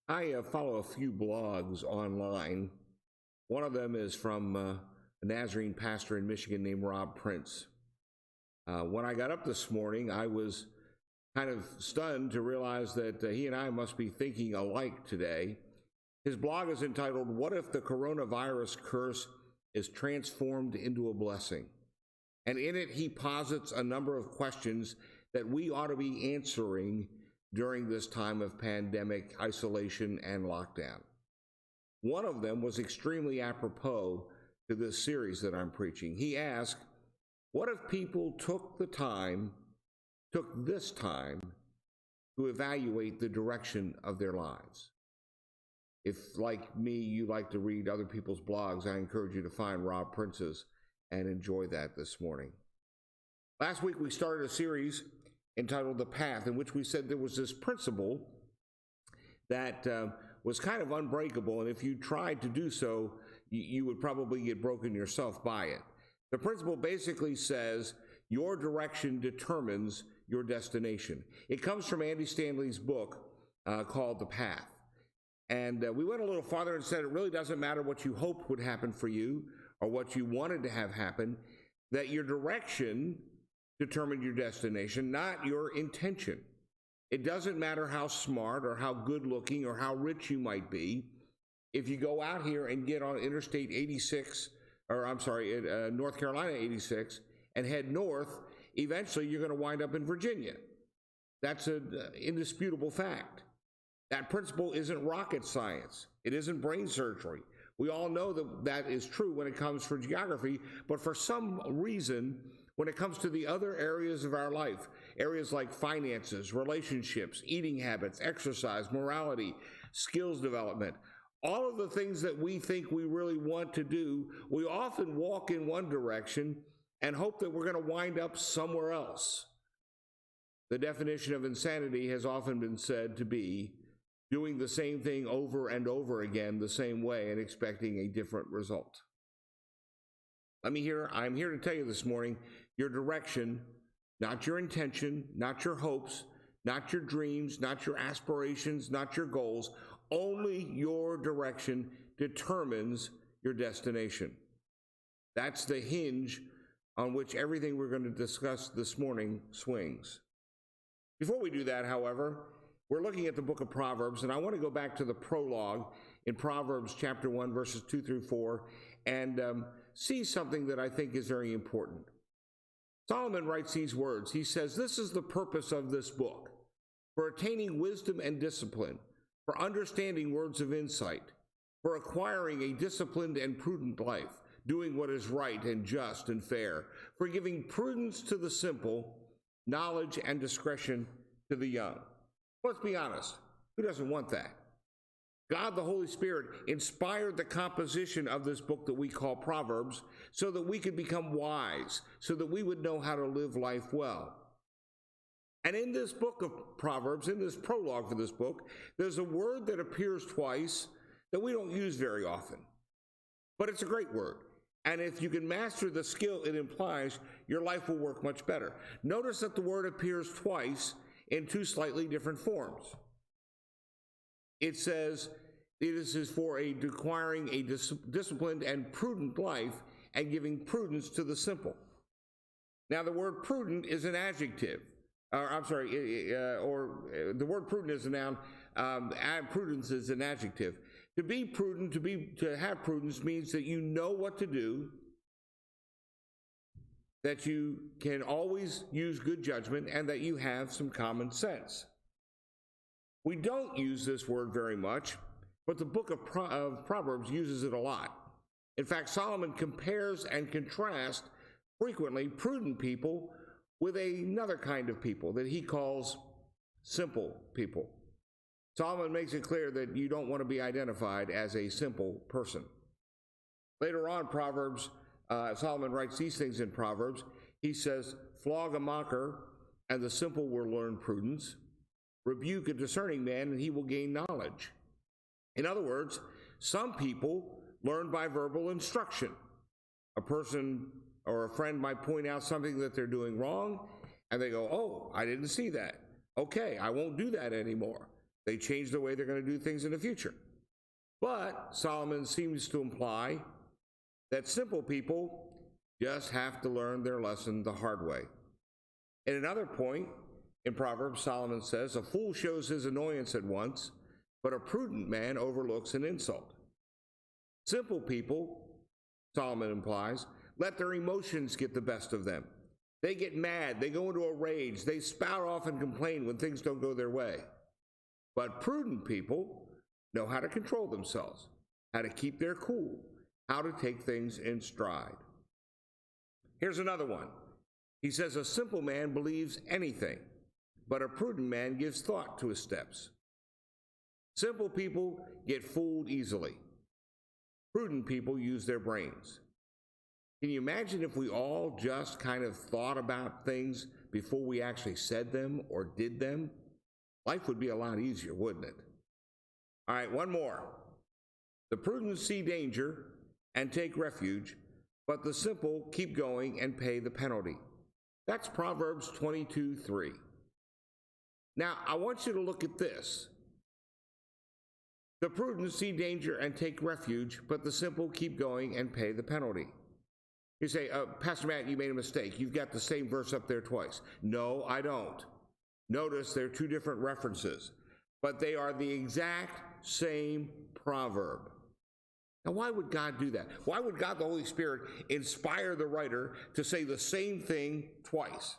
I follow a few blogs online. One of them is from a Nazarene pastor in Michigan named Rob Prince. When I got up this morning, I was kind of stunned to realize that he and I must be thinking alike today. His blog is entitled, "What if the Coronavirus Curse is Transformed into a Blessing?" And in it, he posits a number of questions that we ought to be answering during this time of pandemic isolation and lockdown. One of them was extremely apropos to this series that I'm preaching. He asked, what if people took this time to evaluate the direction of their lives? If, like me, you like to read other people's blogs, I encourage you to find Rob Prince's and enjoy that this morning. Last week, we started a series entitled The Path, in which we said there was this principle that was kind of unbreakable, and if you tried to do so, you would probably get broken yourself by it. The principle basically says your direction determines your destination. It comes from Andy Stanley's book called The Path. And we went a little farther and said it really doesn't matter what you hoped would happen for you or what you wanted to have happen, that your direction determined your destination, not your intention. It doesn't matter how smart or how good looking or how rich you might be. If you go out here and get on Interstate 86, North Carolina 86 and head north, eventually you're going to wind up in Virginia. That's an indisputable fact. That principle isn't rocket science. It isn't brain surgery. We all know that that is true when it comes for geography, but for some reason, when it comes to the other areas of our life, areas like finances, relationships, eating habits, exercise, morality, skills development, all of the things that we think we really want to do, we often walk in one direction and hope that we're going to wind up somewhere else. The definition of insanity has often been said to be doing the same thing over and over again the same way and expecting a different result. I'm here to tell you this morning, your direction, not your intention, not your hopes, not your dreams, not your aspirations, not your goals, only your direction determines your destination. That's the hinge on which everything we're going to discuss this morning swings. Before we do that, however, we're looking at the book of Proverbs, and I want to go back to the prologue in Proverbs chapter 1, verses 2 through 4, and see something that I think is very important. Solomon writes these words. He says, "This is the purpose of this book, for attaining wisdom and discipline, for understanding words of insight, for acquiring a disciplined and prudent life, doing what is right and just and fair, for giving prudence to the simple, knowledge and discretion to the young." Let's be honest, who doesn't want that? God, the Holy Spirit, inspired the composition of this book that we call Proverbs so that we could become wise, so that we would know how to live life well. And in this book of Proverbs, in this prologue for this book, there's a word that appears twice that we don't use very often. But it's a great word. And if you can master the skill it implies, your life will work much better. Notice that the word appears twice in two slightly different forms. It says this is for acquiring a disciplined and prudent life and giving prudence to the simple. Now, the word prudent is an adjective. The word prudent is a noun. Prudence is an adjective. To be prudent, to have prudence means that you know what to do, that you can always use good judgment, and that you have some common sense. We don't use this word very much, but the book of Proverbs uses it a lot. In fact, Solomon compares and contrasts frequently prudent people with another kind of people that he calls simple people. Solomon makes it clear that you don't want to be identified as a simple person. Later on, Solomon writes these things in Proverbs. He says, "Flog a mocker, and the simple will learn prudence. Rebuke a discerning man, and he will gain knowledge." In other words, some people learn by verbal instruction. A person or a friend might point out something that they're doing wrong, and they go, "Oh, I didn't see that. Okay, I won't do that anymore." They change the way they're going to do things in the future. But Solomon seems to imply that simple people just have to learn their lesson the hard way. In another point in Proverbs, Solomon says, "A fool shows his annoyance at once, but a prudent man overlooks an insult." Simple people, Solomon implies, let their emotions get the best of them. They get mad, they go into a rage, they spout off and complain when things don't go their way. But prudent people know how to control themselves, how to keep their cool, how to take things in stride. Here's another one. He says, "A simple man believes anything, but a prudent man gives thought to his steps." Simple people get fooled easily. Prudent people use their brains. Can you imagine if we all just kind of thought about things before we actually said them or did them? Life would be a lot easier, wouldn't it? All right, one more. The prudent see danger and take refuge, but the simple keep going and pay the penalty. That's Proverbs 22:3. Now, I want you to look at this. The prudent see danger and take refuge, but the simple keep going and pay the penalty. You say, Pastor Matt, you made a mistake. You've got the same verse up there twice. No, I don't. Notice they're two different references, but they are the exact same proverb. Now, why would God do that? Why would God, the Holy Spirit, inspire the writer to say the same thing twice?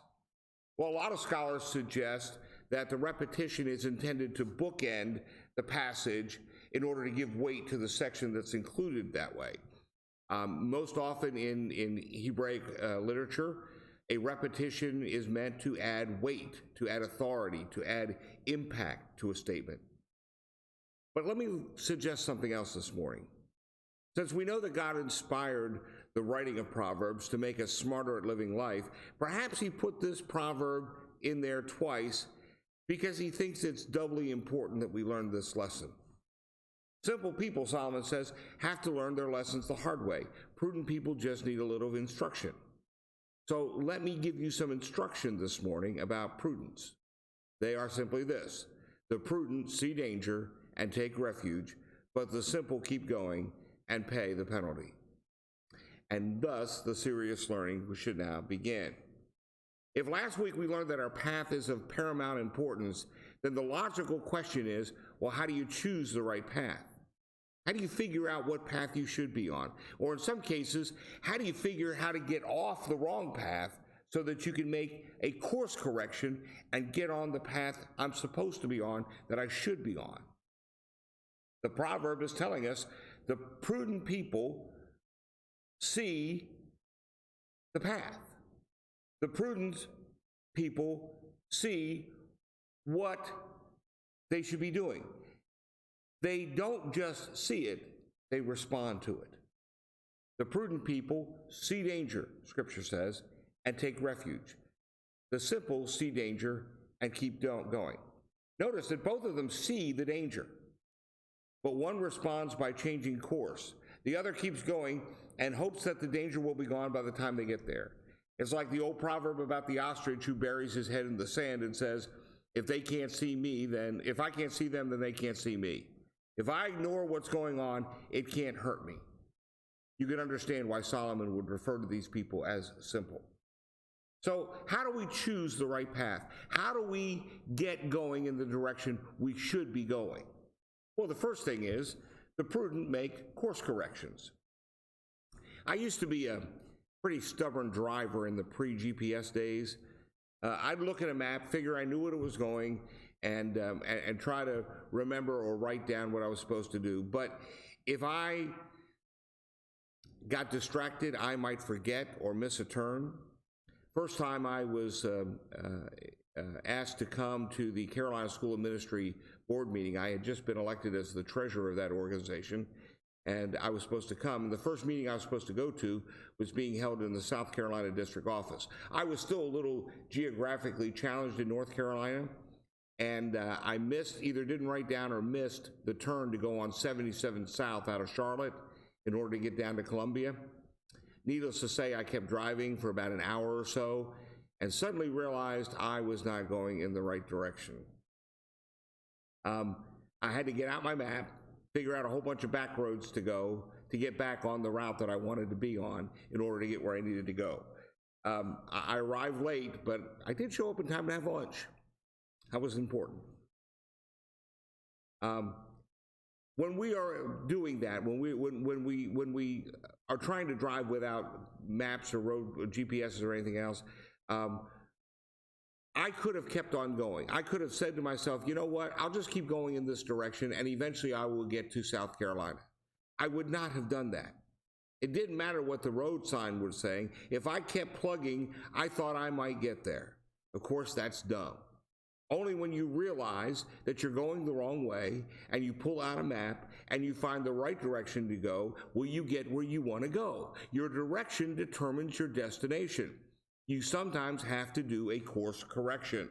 Well, a lot of scholars suggest that the repetition is intended to bookend the passage in order to give weight to the section that's included that way. Most often in Hebraic literature, a repetition is meant to add weight, to add authority, to add impact to a statement. But let me suggest something else this morning. Since we know that God inspired the writing of Proverbs to make us smarter at living life, perhaps he put this proverb in there twice because he thinks it's doubly important that we learn this lesson. Simple people, Solomon says, have to learn their lessons the hard way. Prudent people just need a little instruction. So let me give you some instruction this morning about prudence. They are simply this: the prudent see danger and take refuge, but the simple keep going and pay the penalty. And thus the serious learning should now begin. If last week we learned that our path is of paramount importance, then the logical question is, well, how do you choose the right path? How do you figure out what path you should be on? Or in some cases, how do you figure how to get off the wrong path so that you can make a course correction and get on the path I'm supposed to be on, that I should be on? The proverb is telling us the prudent people see the path. The prudent people see what they should be doing. They don't just see it, they respond to it. The prudent people see danger, Scripture says, and take refuge. The simple see danger and keep going. Notice that both of them see the danger, but one responds by changing course. The other keeps going and hopes that the danger will be gone by the time they get there. It's like the old proverb about the ostrich who buries his head in the sand and says, if they can't see me, then if I can't see them, then they can't see me. If I ignore what's going on, it can't hurt me. You can understand why Solomon would refer to these people as simple. So how do we choose the right path? How do we get going in the direction we should be going? Well, the first thing is the prudent make course corrections. I used to be a pretty stubborn driver in the pre-GPS days. I'd look at a map, figure I knew what it was going, and try to remember or write down what I was supposed to do. But if I got distracted, I might forget or miss a turn. First time I was asked to come to the Carolina School of Ministry board meeting. I had just been elected as the treasurer of that organization, and I was supposed to come. And the first meeting I was supposed to go to was being held in the South Carolina district office. I was still a little geographically challenged in North Carolina, and I didn't write down or missed the turn to go on 77 South out of Charlotte in order to get down to Columbia. Needless to say, I kept driving for about an hour or so and suddenly realized I was not going in the right direction. I had to get out my map, figure out a whole bunch of back roads to go to get back on the route that I wanted to be on in order to get where I needed to go. I arrived late, but I did show up in time to have lunch. That was important. When we are doing that, when we are trying to drive without maps or road or GPSs or anything else, I could have kept on going. I could have said to myself, you know what, I'll just keep going in this direction and eventually I will get to South Carolina. I would not have done that. It didn't matter what the road sign was saying. If I kept plugging, I thought I might get there. Of course, that's dumb. Only when you realize that you're going the wrong way and you pull out a map and you find the right direction to go, will you get where you want to go. Your direction determines your destination. You sometimes have to do a course correction.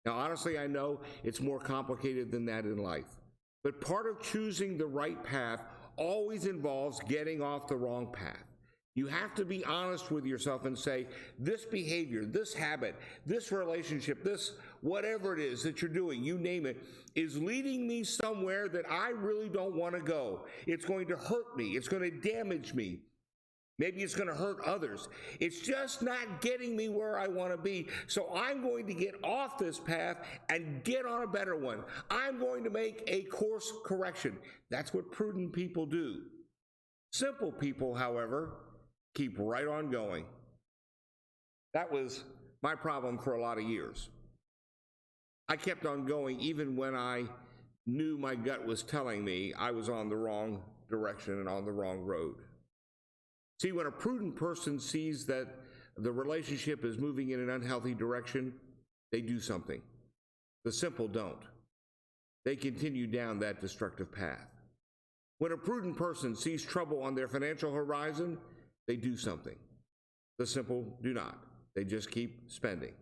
Now, honestly, I know it's more complicated than that in life, but part of choosing the right path always involves getting off the wrong path. You have to be honest with yourself and say, this behavior, this habit, this relationship, this whatever it is that you're doing, you name it, is leading me somewhere that I really don't want to go. It's going to hurt me. It's going to damage me. Maybe it's going to hurt others. It's just not getting me where I want to be. So I'm going to get off this path and get on a better one. I'm going to make a course correction. That's what prudent people do. Simple people, however, keep right on going. That was my problem for a lot of years. I kept on going even when I knew my gut was telling me I was on the wrong direction and on the wrong road. See, when a prudent person sees that the relationship is moving in an unhealthy direction, they do something. The simple don't. They continue down that destructive path. When a prudent person sees trouble on their financial horizon, they do something. The simple do not. They just keep spending.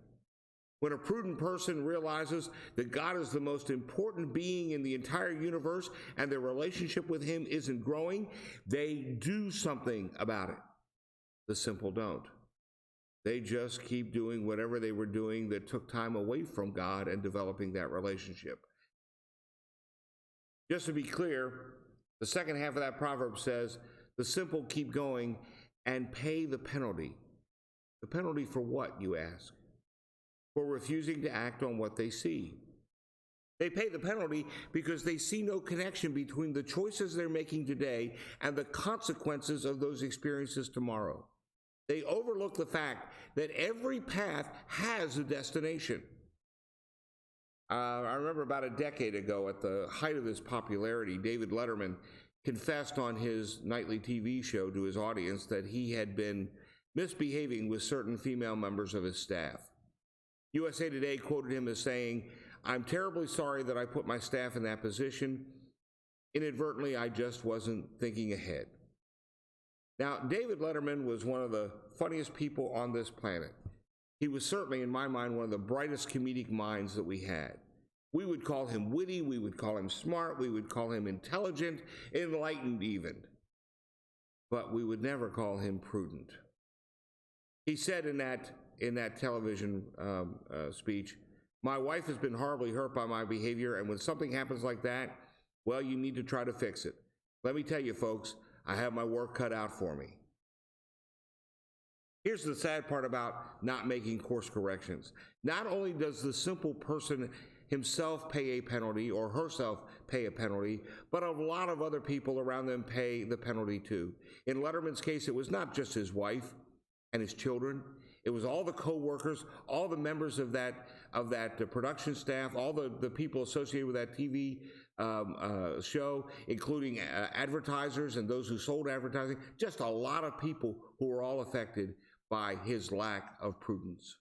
When a prudent person realizes that God is the most important being in the entire universe and their relationship with Him isn't growing, they do something about it. The simple don't. They just keep doing whatever they were doing that took time away from God and developing that relationship. Just to be clear, the second half of that proverb says, the simple keep going and pay the penalty. The penalty for what, you ask? For refusing to act on what they see. They pay the penalty because they see no connection between the choices they're making today and the consequences of those experiences tomorrow. They overlook the fact that every path has a destination. I remember about a decade ago, at the height of his popularity, David Letterman confessed on his nightly TV show to his audience that he had been misbehaving with certain female members of his staff. USA Today quoted him as saying, "I'm terribly sorry that I put my staff in that position. Inadvertently, I just wasn't thinking ahead." Now, David Letterman was one of the funniest people on this planet. He was certainly, in my mind, one of the brightest comedic minds that we had. We would call him witty, we would call him smart, we would call him intelligent, enlightened even. But we would never call him prudent. He said in that television speech, "My wife has been horribly hurt by my behavior, and when something happens like that, well, you need to try to fix it. Let me tell you, folks, I have my work cut out for me." Here's the sad part about not making course corrections. Not only does the simple person himself pay a penalty or herself pay a penalty, but a lot of other people around them pay the penalty too. In Letterman's case, it was not just his wife and his children. It was all the co-workers, all the members of that production staff, all the people associated with that TV show, including advertisers and those who sold advertising. Just a lot of people who were all affected by his lack of prudence.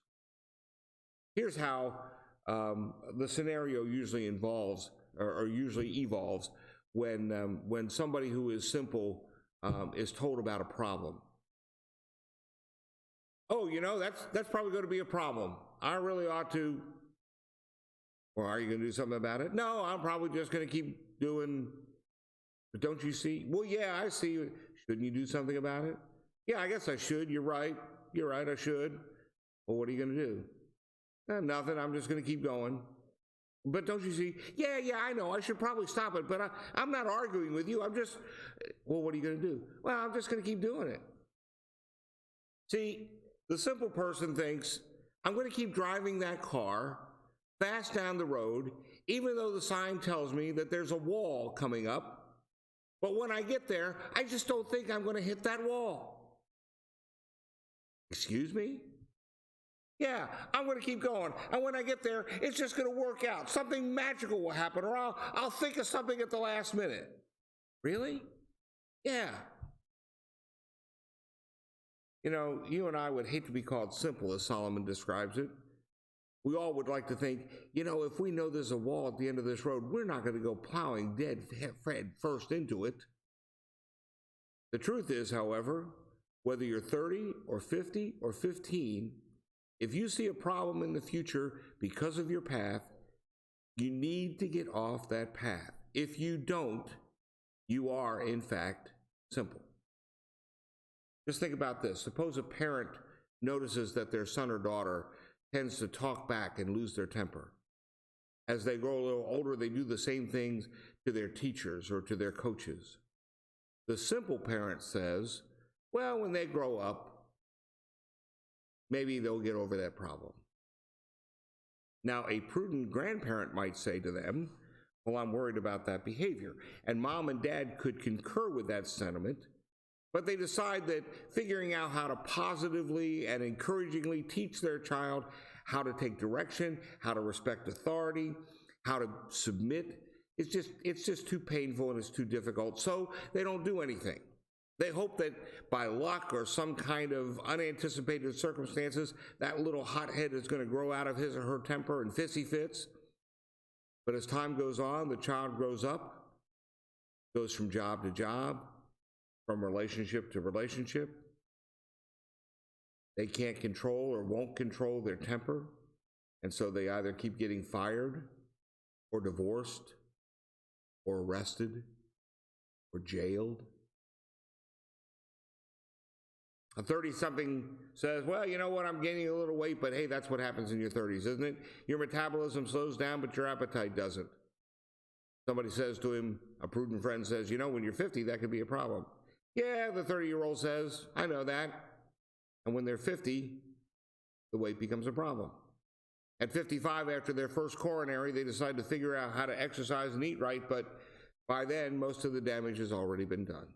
Here's how the scenario usually involves or usually evolves when somebody who is simple is told about a problem. "Oh, you know, that's probably going to be a problem. I really ought to." "Well, are you going to do something about it?" "No, I'm probably just going to keep doing." "But don't you see?" "Well, yeah, I see. Shouldn't you do something about it?" "Yeah, I guess I should. You're right, I should." "Well, what are you going to do?" Nothing. I'm just going to keep going." But don't you see? Yeah, I know. I should probably stop it, but I'm not arguing with you. I'm just, well, what are you going to do? Well, I'm just going to keep doing it. See, the simple person thinks, I'm going to keep driving that car fast down the road, even though the sign tells me that there's a wall coming up. But when I get there, I just don't think I'm going to hit that wall. Excuse me? Yeah, I'm going to keep going. And when I get there, it's just going to work out. Something magical will happen, or I'll think of something at the last minute. Really? Yeah. You know, you and I would hate to be called simple, as Solomon describes it. We all would like to think, you know, if we know there's a wall at the end of this road, we're not going to go plowing dead first into it. The truth is, however, whether you're 30 or 50 or 15, if you see a problem in the future because of your path, you need to get off that path. If you don't, you are, in fact, simple. Just think about this. Suppose a parent notices that their son or daughter tends to talk back and lose their temper. As they grow a little older, they do the same things to their teachers or to their coaches. The simple parent says, well, when they grow up, maybe they'll get over that problem. Now, a prudent grandparent might say to them, well, I'm worried about that behavior. And mom and dad could concur with that sentiment, but they decide that figuring out how to positively and encouragingly teach their child how to take direction, how to respect authority, how to submit, it's just too painful and it's too difficult, so they don't do anything. They hope that by luck or some kind of unanticipated circumstances, that little hothead is going to grow out of his or her temper and fissy fits. But as time goes on, the child grows up, goes from job to job, from relationship to relationship. They can't control or won't control their temper, and so they either keep getting fired or divorced or arrested or jailed. A 30-something says, well, you know what, I'm gaining a little weight, but hey, that's what happens in your 30s, isn't it? Your metabolism slows down, but your appetite doesn't. Somebody says to him, a prudent friend says, you know, when you're 50, that could be a problem. Yeah, the 30-year-old says, I know that. And when they're 50, the weight becomes a problem. At 55, after their first coronary, they decide to figure out how to exercise and eat right, but by then, most of the damage has already been done.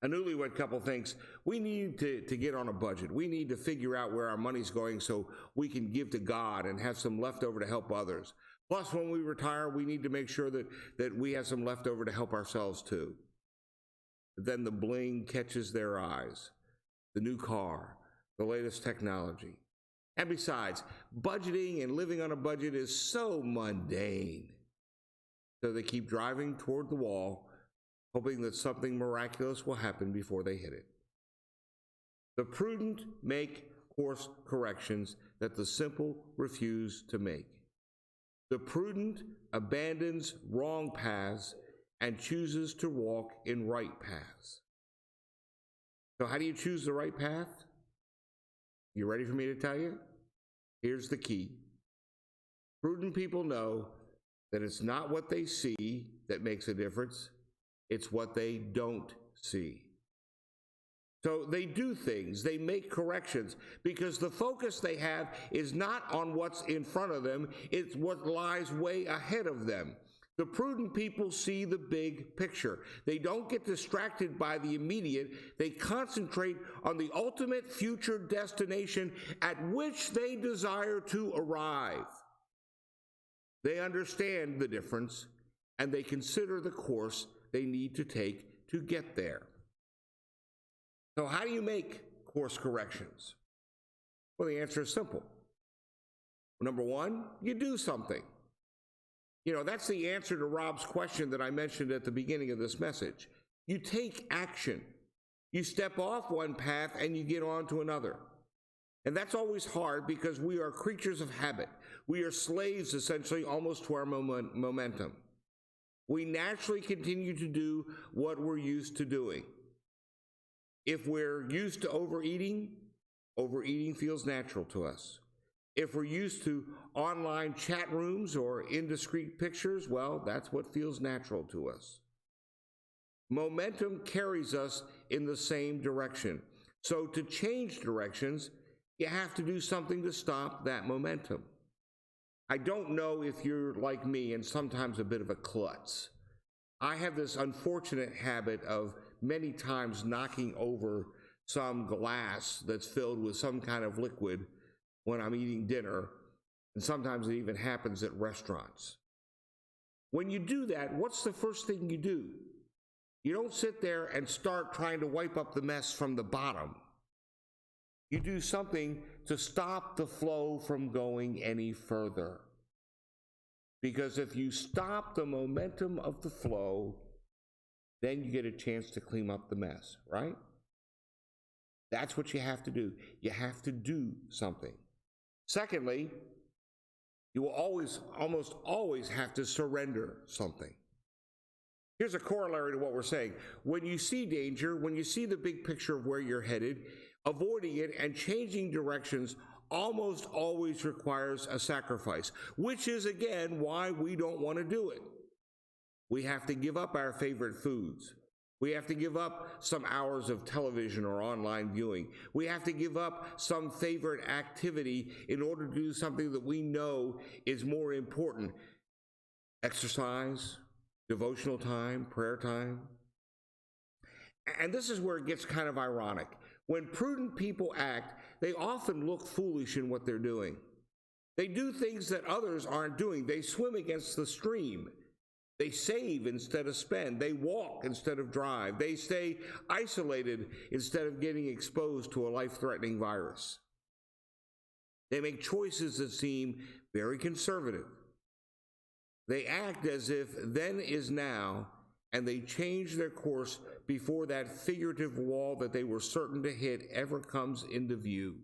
A newlywed couple thinks, we need to get on a budget. We need to figure out where our money's going so we can give to God and have some left over to help others. Plus, when we retire, we need to make sure that we have some left over to help ourselves too. But then the bling catches their eyes. The new car, the latest technology. And besides, budgeting and living on a budget is so mundane. So they keep driving toward the wall, hoping that something miraculous will happen before they hit it. The prudent make course corrections that the simple refuse to make. The prudent abandons wrong paths and chooses to walk in right paths. So how do you choose the right path? You ready for me to tell you? Here's the key. Prudent people know that it's not what they see that makes a difference. It's what they don't see. So they do things, they make corrections, because the focus they have is not on what's in front of them, it's what lies way ahead of them. The prudent people see the big picture. They don't get distracted by the immediate. They concentrate on the ultimate future destination at which they desire to arrive. They understand the difference, and they consider the course they need to take to get there. So how do you make course corrections? Well, the answer is simple. Number one, you do something. You know, that's the answer to Rob's question that I mentioned at the beginning of this message. You take action. You step off one path and you get on to another. And that's always hard because we are creatures of habit. We are slaves, essentially, almost to our momentum. We naturally continue to do what we're used to doing. If we're used to overeating, overeating feels natural to us. If we're used to online chat rooms or indiscreet pictures, well, that's what feels natural to us. Momentum carries us in the same direction. So to change directions, you have to do something to stop that momentum. I don't know if you're like me and sometimes a bit of a klutz. I have this unfortunate habit of many times knocking over some glass that's filled with some kind of liquid when I'm eating dinner, and sometimes it even happens at restaurants. When you do that, what's the first thing you do? You don't sit there and start trying to wipe up the mess from the bottom. You do something to stop the flow from going any further. Because if you stop the momentum of the flow, then you get a chance to clean up the mess, right? That's what you have to do. You have to do something. Secondly, you will almost always have to surrender something. Here's a corollary to what we're saying. When you see danger, when you see the big picture of where you're headed, avoiding it and changing directions almost always requires a sacrifice, which is, again, why we don't want to do it. We have to give up our favorite foods. We have to give up some hours of television or online viewing. We have to give up some favorite activity in order to do something that we know is more important. Exercise, devotional time, prayer time. And this is where it gets kind of ironic. When prudent people act, they often look foolish in what they're doing. They do things that others aren't doing. They swim against the stream. They save instead of spend. They walk instead of drive. They stay isolated instead of getting exposed to a life-threatening virus. They make choices that seem very conservative. They act as if then is now, and they change their course before that figurative wall that they were certain to hit ever comes into view.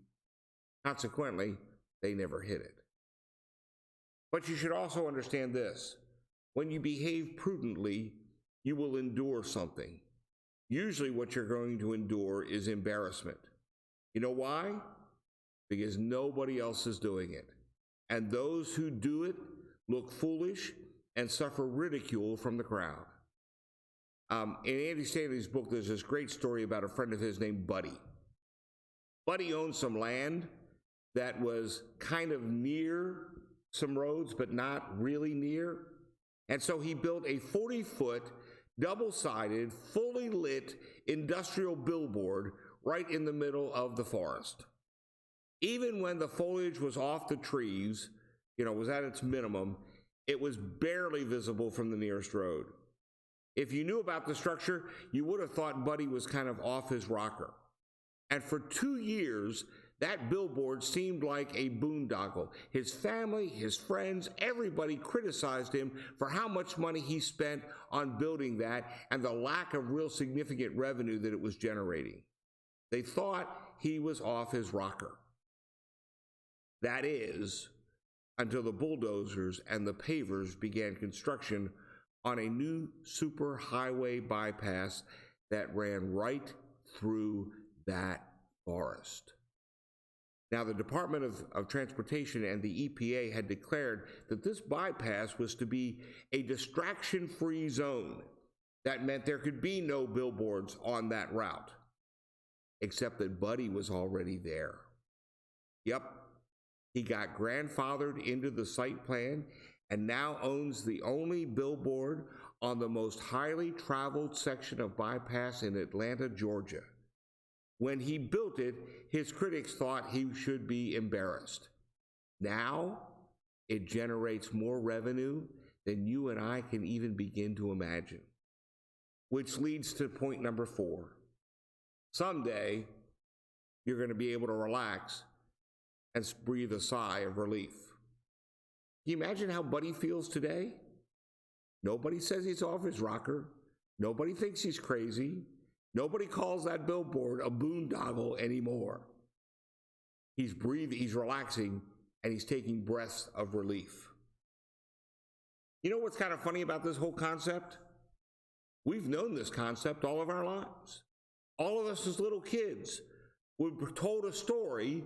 Consequently, they never hit it. But you should also understand this. When you behave prudently, you will endure something. Usually what you're going to endure is embarrassment. You know why? Because nobody else is doing it. And those who do it look foolish and suffer ridicule from the crowd. In Andy Stanley's book, there's this great story about a friend of his named Buddy. Buddy owned some land that was kind of near some roads, but not really near. And so he built a 40-foot, double-sided, fully lit industrial billboard right in the middle of the forest. Even when the foliage was off the trees, was at its minimum, it was barely visible from the nearest road. If you knew about the structure, you would have thought Buddy was kind of off his rocker. And for 2 years, that billboard seemed like a boondoggle. His family, his friends, everybody criticized him for how much money he spent on building that and the lack of real significant revenue that it was generating. They thought he was off his rocker. That is, until the bulldozers and the pavers began construction on a new superhighway bypass that ran right through that forest. Now, the Department of Transportation and the EPA had declared that this bypass was to be a distraction-free zone. That meant there could be no billboards on that route, except that Buddy was already there. Yep, he got grandfathered into the site plan and now owns the only billboard on the most highly traveled section of bypass in Atlanta, Georgia. When he built it, his critics thought he should be embarrassed. Now, it generates more revenue than you and I can even begin to imagine. Which leads to point number 4. Someday, you're going to be able to relax and breathe a sigh of relief. Can you imagine how Buddy feels today? Nobody says he's off his rocker. Nobody thinks he's crazy. Nobody calls that billboard a boondoggle anymore. He's breathing, he's relaxing, and he's taking breaths of relief. You know what's kind of funny about this whole concept? We've known this concept all of our lives. All of us as little kids were told a story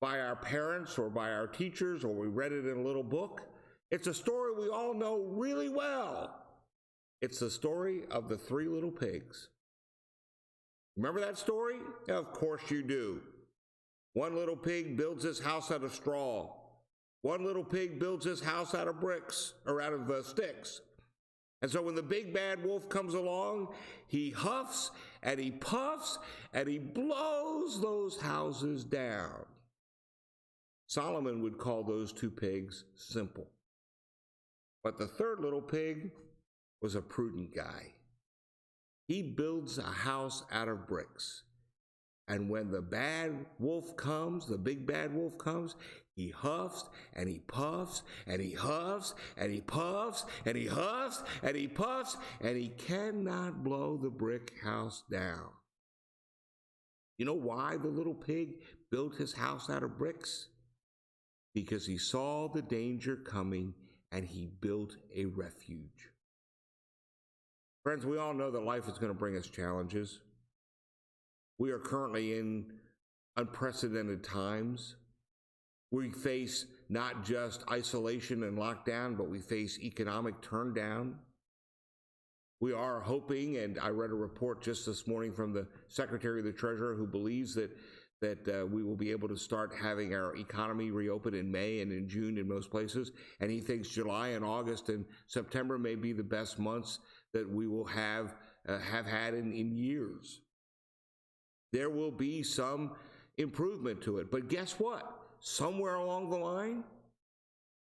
by our parents or by our teachers, or we read it in a little book. It's a story we all know really well. It's the story of the three little pigs. Remember that story? Of course you do. One little pig builds his house out of straw. One little pig builds his house out of bricks, or out of sticks. And so when the big bad wolf comes along, he huffs and he puffs and he blows those houses down. Solomon would call those two pigs simple. But the third little pig was a prudent guy. He builds a house out of bricks. And when the bad wolf comes, the big bad wolf comes, he huffs and he puffs and he huffs and he puffs and he huffs and he puffs, and he cannot blow the brick house down. You know why the little pig built his house out of bricks? Because he saw the danger coming and he built a refuge. Friends, we all know that life is going to bring us challenges. We are currently in unprecedented times. We face not just isolation and lockdown, but we face economic turndown. We are hoping, and I read a report just this morning from the Secretary of the Treasury, who believes that we will be able to start having our economy reopen in May and in June in most places. And he thinks July and August and September may be the best months that we will have had in years. There will be some improvement to it. But guess what? Somewhere along the line,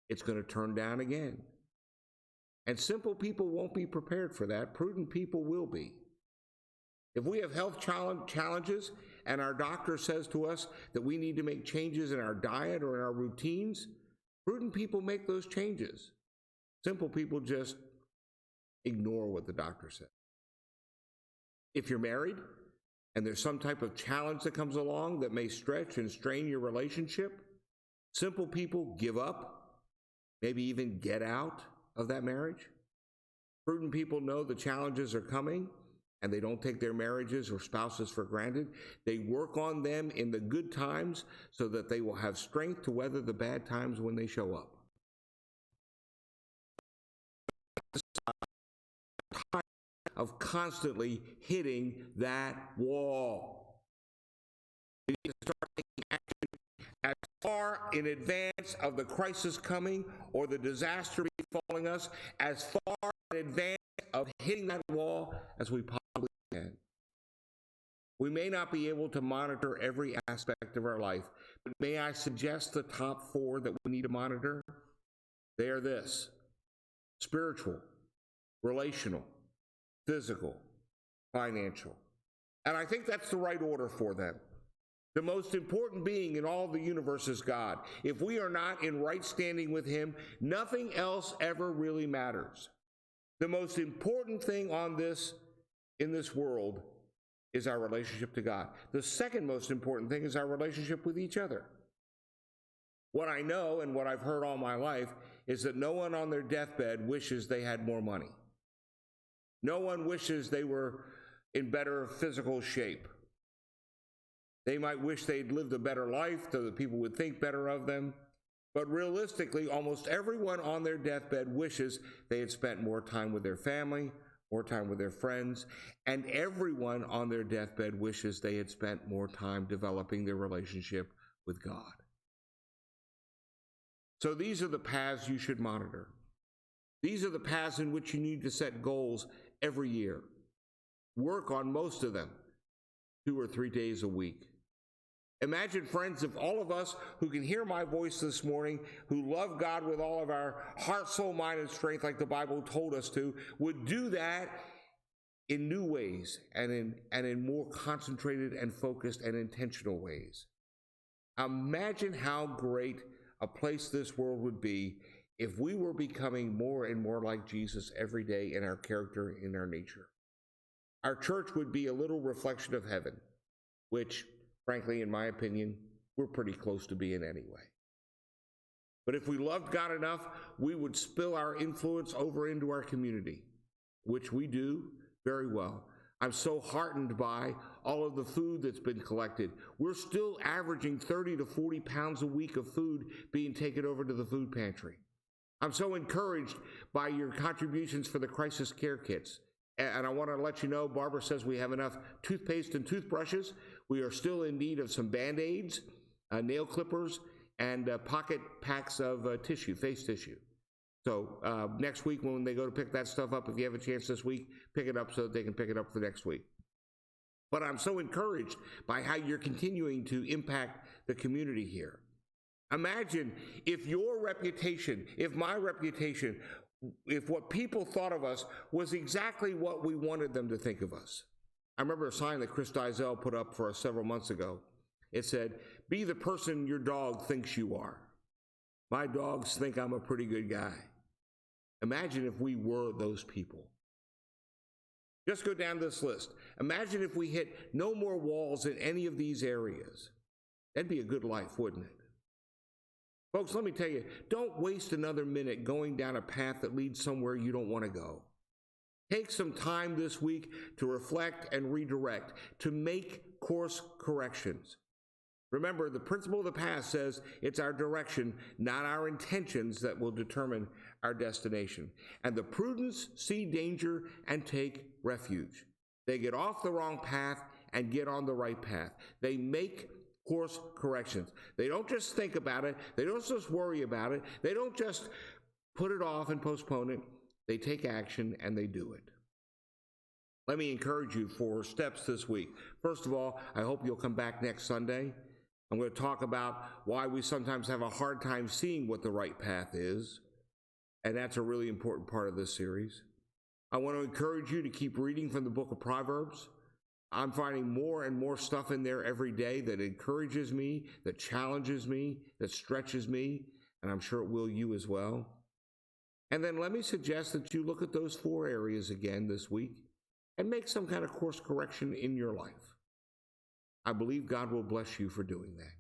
it's going to turn down again. And simple people won't be prepared for that. Prudent people will be. If we have health challenges and our doctor says to us that we need to make changes in our diet or in our routines, prudent people make those changes. Simple people just ignore what the doctor said. If you're married and there's some type of challenge that comes along that may stretch and strain your relationship, simple people give up, maybe even get out of that marriage. Prudent people know the challenges are coming, and they don't take their marriages or spouses for granted. They work on them in the good times so that they will have strength to weather the bad times when they show up. Of constantly hitting that wall. We need to start taking action as far in advance of the crisis coming or the disaster befalling us, as far in advance of hitting that wall as we possibly can. We may not be able to monitor every aspect of our life, but may I suggest the top 4 that we need to monitor? They are this: spiritual, relational, physical, financial. And I think that's the right order for them. The most important being in all the universe is God. If we are not in right standing with Him, nothing else ever really matters. The most important thing in this world is our relationship to God. The second most important thing is our relationship with each other. What I know and what I've heard all my life is that no one on their deathbed wishes they had more money. No one wishes they were in better physical shape. They might wish they'd lived a better life so that people would think better of them. But realistically, almost everyone on their deathbed wishes they had spent more time with their family, more time with their friends, and everyone on their deathbed wishes they had spent more time developing their relationship with God. So these are the paths you should monitor. These are the paths in which you need to set goals every year. Work on most of them 2 or 3 days a week. Imagine, friends, if all of us who can hear my voice this morning, who love God with all of our heart, soul, mind, and strength, like the Bible told us to, would do that in new ways and in more concentrated and focused and intentional ways. Imagine how great a place this world would be if we were becoming more and more like Jesus every day in our character, in our nature. Our church would be a little reflection of heaven, which, frankly, in my opinion, we're pretty close to being anyway. But if we loved God enough, we would spill our influence over into our community, which we do very well. I'm so heartened by all of the food that's been collected. We're still averaging 30 to 40 pounds a week of food being taken over to the food pantry. I'm so encouraged by your contributions for the crisis care kits. And I want to let you know, Barbara says we have enough toothpaste and toothbrushes. We are still in need of some Band-Aids, nail clippers, and pocket packs of tissue, face tissue. So next week when they go to pick that stuff up, if you have a chance this week, pick it up so that they can pick it up for next week. But I'm so encouraged by how you're continuing to impact the community here. Imagine if your reputation, if my reputation, if what people thought of us was exactly what we wanted them to think of us. I remember a sign that Chris Dizell put up for us several months ago. It said, "Be the person your dog thinks you are." My dogs think I'm a pretty good guy. Imagine if we were those people. Just go down this list. Imagine if we hit no more walls in any of these areas. That'd be a good life, wouldn't it? Folks, let me tell you, don't waste another minute going down a path that leads somewhere you don't want to go. Take some time this week to reflect and redirect, to make course corrections. Remember, the principle of the past says it's our direction, not our intentions, that will determine our destination. And the prudents see danger and take refuge. They get off the wrong path and get on the right path. They make course corrections. They don't just think about it. They don't just worry about it. They don't just put it off and postpone it. They take action and they do it. Let me encourage you for steps this week. First of all, I hope you'll come back next Sunday. I'm going to talk about why we sometimes have a hard time seeing what the right path is. And that's a really important part of this series. I want to encourage you to keep reading from the book of Proverbs. I'm finding more and more stuff in there every day that encourages me, that challenges me, that stretches me, and I'm sure it will you as well. And then let me suggest that you look at those 4 areas again this week and make some kind of course correction in your life. I believe God will bless you for doing that.